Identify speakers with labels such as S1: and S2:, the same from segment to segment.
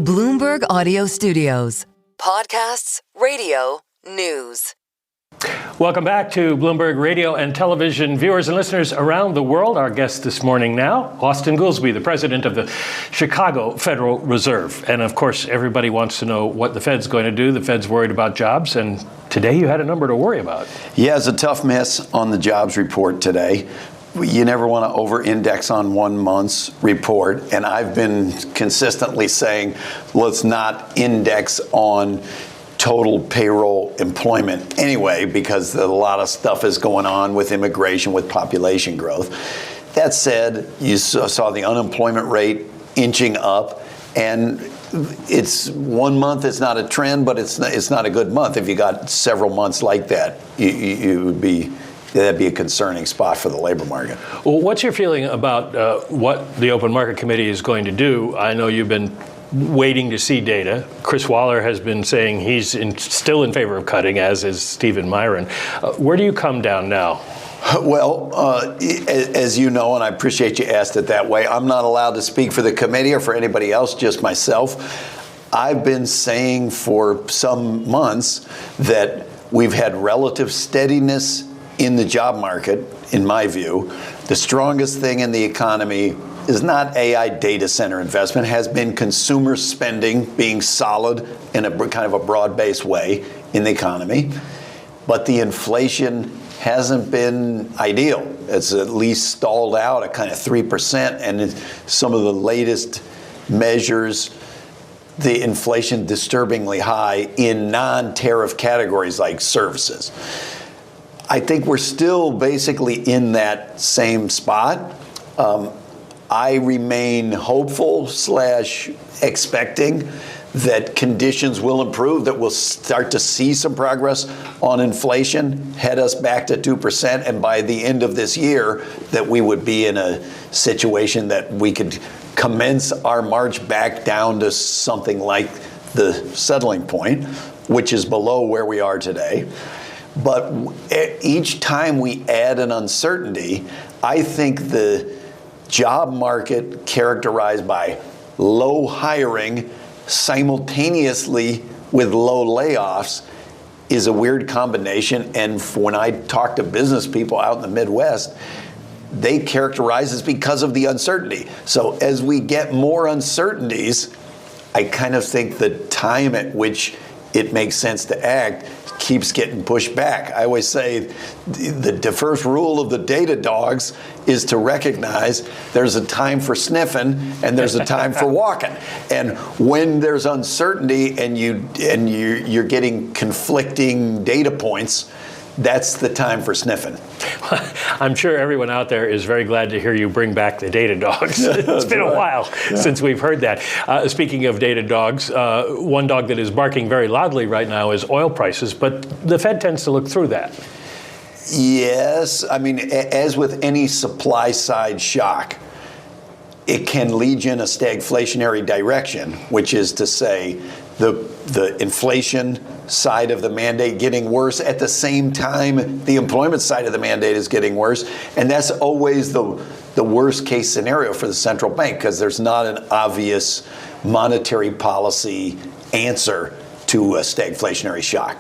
S1: Bloomberg Audio Studios. Podcasts, radio, news.
S2: Welcome back to Bloomberg Radio and Television viewers and listeners around the world. Our guest this morning now, Austan Goolsbee, the president of the Chicago Federal Reserve. And of course, everybody wants to know what the Fed's going to do. The Fed's worried about jobs, and today you had a number to worry about.
S3: Yeah, it's a tough miss on the jobs report today. You never want to over-index on 1 month's report, and I've been consistently saying, let's not index on total payroll employment anyway, because a lot of stuff is going on with immigration, with population growth. That said, you saw the unemployment rate inching up, and it's 1 month. It's not a trend, but it's not a good month. If you got several months like that, that'd be a concerning spot for the labor market.
S2: Well, what's your feeling about what the Open Market Committee is going to do? I know you've been waiting to see data. Chris Waller has been saying he's still in favor of cutting, as is Stephen Myron. Where do you come down now?
S3: Well, as you know, and I appreciate you asked it that way, I'm not allowed to speak for the committee or for anybody else, just myself. I've been saying for some months that we've had relative steadiness in the job market, in my view. The strongest thing in the economy is not AI data center investment, has been consumer spending being solid in a kind of a broad-based way in the economy. But the inflation hasn't been ideal. It's at least stalled out at kind of 3%, and some of the latest measures, the inflation disturbingly high in non-tariff categories like services. I think we're still basically in that same spot. I remain hopeful / expecting that conditions will improve, that we'll start to see some progress on inflation, head us back to 2%, and by the end of this year, that we would be in a situation that we could commence our march back down to something like the settling point, which is below where we are today. But each time we add an uncertainty, I think the job market characterized by low hiring simultaneously with low layoffs is a weird combination. And when I talk to business people out in the Midwest, they characterize it because of the uncertainty. So as we get more uncertainties, I kind of think the time at which it makes sense to act keeps getting pushed back. I always say the first rule of the data dogs is to recognize there's a time for sniffing and there's a time for walking. And when there's uncertainty and you're getting conflicting data points, that's the time for sniffing.
S2: I'm sure everyone out there is very glad to hear you bring back the data dogs. It's been a while since we've heard that. Speaking of data dogs, one dog that is barking very loudly right now is oil prices, but the Fed tends to look through that.
S3: Yes. I mean, as with any supply side shock, it can lead you in a stagflationary direction, which is to say the inflation side of the mandate getting worse at the same time the employment side of the mandate is getting worse. And that's always the worst case scenario for the central bank, because there's not an obvious monetary policy answer to a stagflationary shock.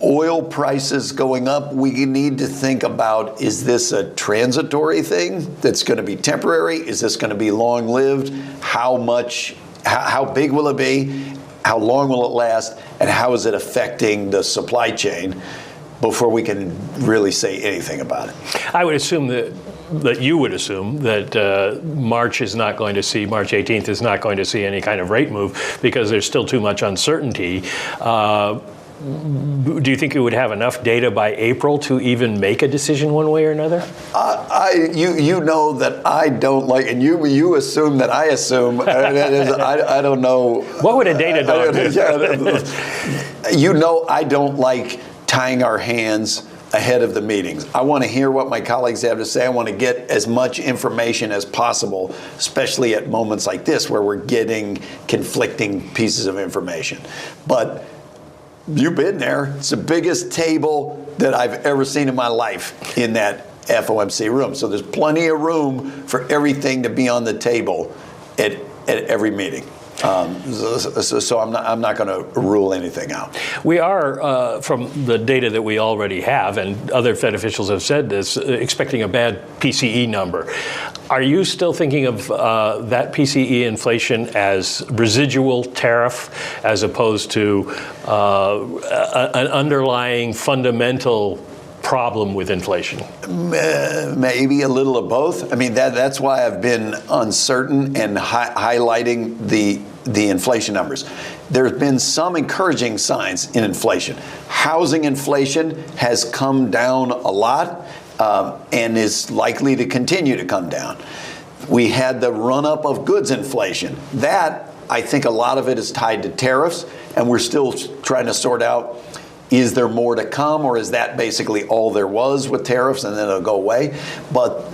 S3: Oil prices going up, we need to think about, is this a transitory thing that's going to be temporary? Is this going to be long-lived? How big will it be? How long will it last? And how is it affecting the supply chain before we can really say anything about it?
S2: I would assume that you would assume that March 18th is not going to see any kind of rate move because there's still too much uncertainty. Do you think you would have enough data by April to even make a decision one way or another?
S3: You know that I don't like, and you assume that I assume. I don't know.
S2: What would a data dog do?
S3: You know, I don't like tying our hands ahead of the meetings. I want to hear what my colleagues have to say. I want to get as much information as possible, especially at moments like this where we're getting conflicting pieces of information. But you've been there. It's the biggest table that I've ever seen in my life in that FOMC room. So there's plenty of room for everything to be on the table at at every meeting. So I'm not going to rule anything out.
S2: We are, from the data that we already have, and other Fed officials have said this, expecting a bad PCE number. Are you still thinking of that PCE inflation as residual tariff as opposed to an underlying fundamental problem with inflation?
S3: Maybe a little of both. I mean, that's why I've been uncertain and highlighting the inflation numbers. There's been some encouraging signs in inflation. Housing inflation has come down a lot and is likely to continue to come down. We had the run-up of goods inflation. That, I think a lot of it is tied to tariffs, and we're still trying to sort out, is there more to come, or is that basically all there was with tariffs and then it'll go away? But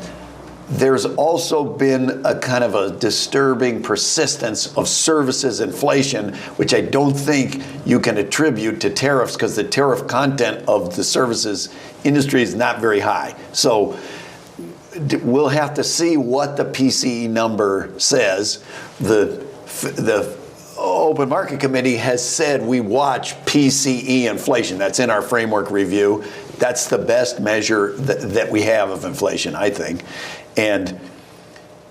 S3: there's also been a kind of a disturbing persistence of services inflation, which I don't think you can attribute to tariffs because the tariff content of the services industry is not very high. So we'll have to see what the PCE number says. The Open Market Committee has said we watch PCE inflation. That's in our framework review. That's the best measure that we have of inflation, I think. And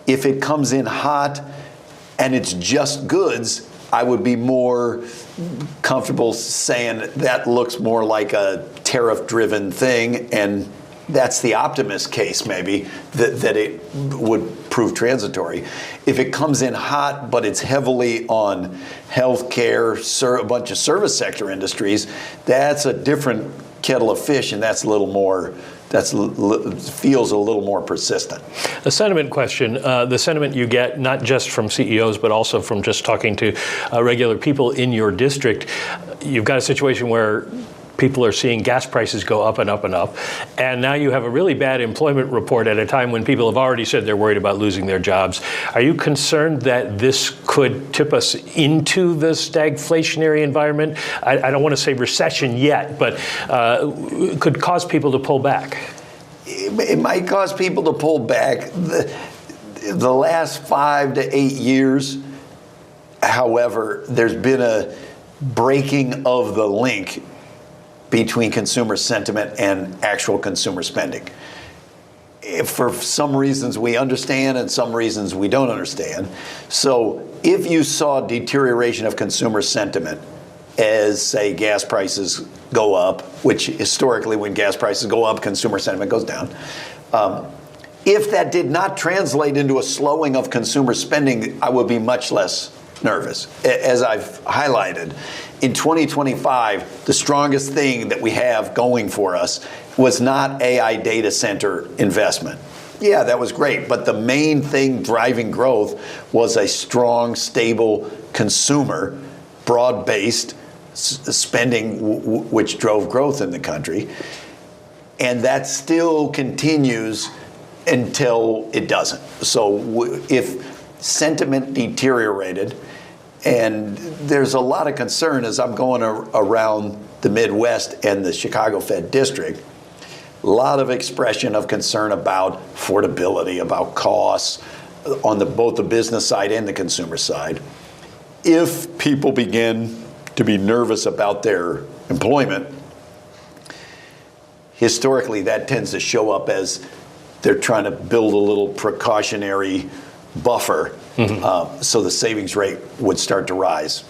S3: if it comes in hot and it's just goods, I would be more comfortable saying that looks more like a tariff-driven thing, and that's the optimist case, maybe, that it would prove transitory. If it comes in hot, but it's heavily on healthcare, a bunch of service sector industries, that's a different kettle of fish, and that's a little more, feels a little more persistent.
S2: A sentiment question, the sentiment you get not just from CEOs, but also from just talking to regular people in your district. You've got a situation where people are seeing gas prices go up and up and up. And now you have a really bad employment report at a time when people have already said they're worried about losing their jobs. Are you concerned that this could tip us into the stagflationary environment? I don't want to say recession yet, but could cause people to pull back?
S3: It might cause people to pull back. The last 5 to 8 years, however, there's been a breaking of the link between consumer sentiment and actual consumer spending. For some reasons we understand and some reasons we don't understand. So if you saw deterioration of consumer sentiment as, say, gas prices go up, which historically when gas prices go up, consumer sentiment goes down. If that did not translate into a slowing of consumer spending, I would be much less nervous. As I've highlighted, in 2025, the strongest thing that we have going for us was not AI data center investment. Yeah, that was great, but the main thing driving growth was a strong, stable consumer, broad-based spending, which drove growth in the country. And that still continues until it doesn't. So if sentiment deteriorated, and there's a lot of concern as I'm going around the Midwest and the Chicago Fed District, a lot of expression of concern about affordability, about costs on both the business side and the consumer side. If people begin to be nervous about their employment, historically that tends to show up as they're trying to build a little precautionary buffer. So the savings rate would start to rise.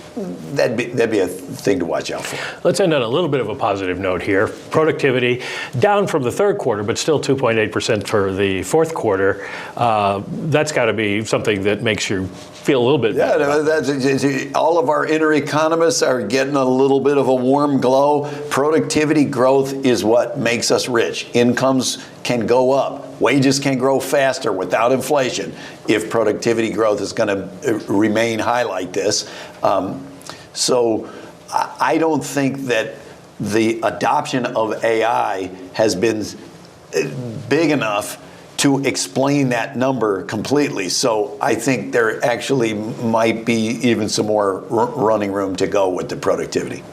S3: That'd be a thing to watch out for.
S2: Let's end on a little bit of a positive note here. Productivity down from the third quarter, but still 2.8% for the fourth quarter. That's got to be something that makes you feel a little bit better.
S3: All of our inner economists are getting a little bit of a warm glow. Productivity growth is what makes us rich. Incomes can go up. Wages can grow faster without inflation if productivity growth is going to remain high like this. So I don't think that the adoption of AI has been big enough to explain that number completely. So I think there actually might be even some more running room to go with the productivity.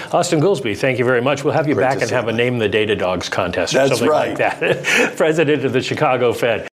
S2: Austan Goolsbee, thank you very much. We'll have you back and have a Name the Data Dogs contest or something like that. President of the Chicago Fed.